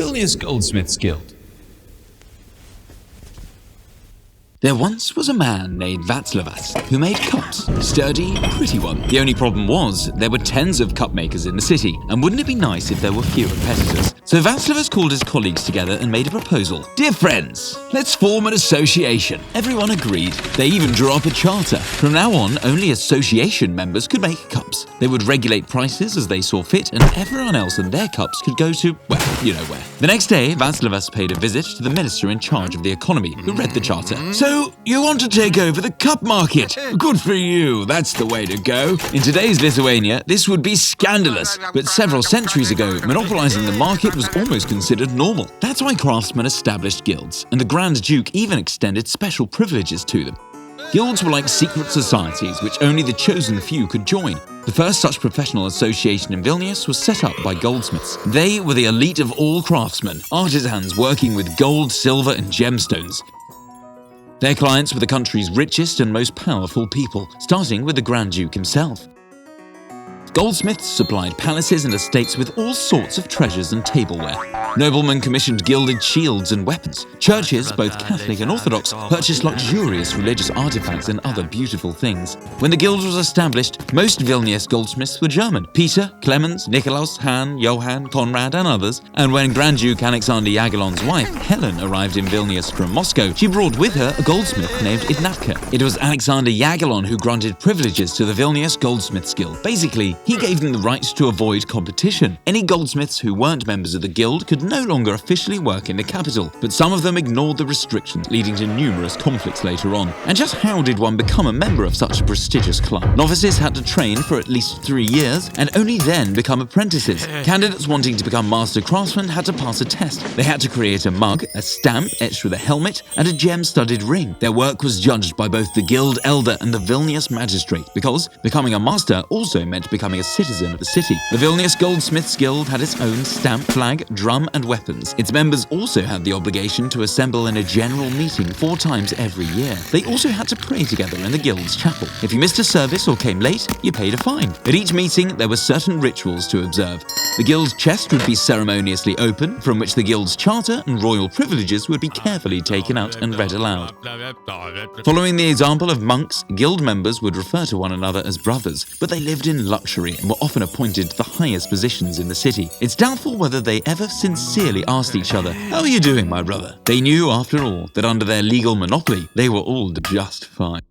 Vilnius Goldsmiths Guild. There once was a man named Vilnius who made cups. Sturdy, pretty one. The only problem was, there were tens of cup makers in the city, and wouldn't it be nice if there were fewer competitors? So Vilnius called his colleagues together and made a proposal. Dear friends, let's form an association. Everyone agreed. They even drew up a charter. From now on, only association members could make cups. They would regulate prices as they saw fit, and everyone else and their cups could go to, well, you know where. The next day, Vilnius paid a visit to the minister in charge of the economy, who read the charter. So, you want to take over the cup market? Good for you, that's the way to go. In today's Lithuania, this would be scandalous, but several centuries ago, monopolizing the market was almost considered normal. That's why craftsmen established guilds, and the Grand Duke even extended special privileges to them. Guilds were like secret societies which only the chosen few could join. The first such professional association in Vilnius was set up by goldsmiths. They were the elite of all craftsmen, artisans working with gold, silver, and gemstones. Their clients were the country's richest and most powerful people, starting with the Grand Duke himself. Goldsmiths supplied palaces and estates with all sorts of treasures and tableware. Noblemen commissioned gilded shields and weapons. Churches, both Catholic and Orthodox, purchased luxurious religious artifacts and other beautiful things. When the guild was established, most Vilnius goldsmiths were German: Peter, Clemens, Nikolaus, Han, Johann, Konrad, and others. And when Grand Duke Alexander Jagiellon's wife, Helen, arrived in Vilnius from Moscow, she brought with her a goldsmith named EDITA. It was Alexander Jagiellon who granted privileges to the Vilnius Goldsmiths Guild. Basically, he gave them the right to avoid competition. Any goldsmiths who weren't members of the guild could no longer officially work in the capital, but some of them ignored the restrictions, leading to numerous conflicts later on. And just how did one become a member of such a prestigious club? Novices had to train for at least 3 years, and only then become apprentices. Candidates wanting to become master craftsmen had to pass a test. They had to create a mug, a stamp etched with a helmet, and a gem-studded ring. Their work was judged by both the guild elder and the Vilnius magistrate, because becoming a master also meant becoming a citizen of the city. The Vilnius Goldsmiths Guild had its own stamp, flag, drum, and weapons. Its members also had the obligation to assemble in a general meeting 4 times every year. They also had to pray together in the guild's chapel. If you missed a service or came late, you paid a fine. At each meeting, there were certain rituals to observe. The guild's chest would be ceremoniously open, from which the guild's charter and royal privileges would be carefully taken out and read aloud. Following the example of monks, guild members would refer to one another as brothers, but they lived in luxury and were often appointed to the highest positions in the city. It's doubtful whether they ever sincerely asked each other, "How are you doing, my brother?" They knew, after all, that under their legal monopoly, they were all just fine.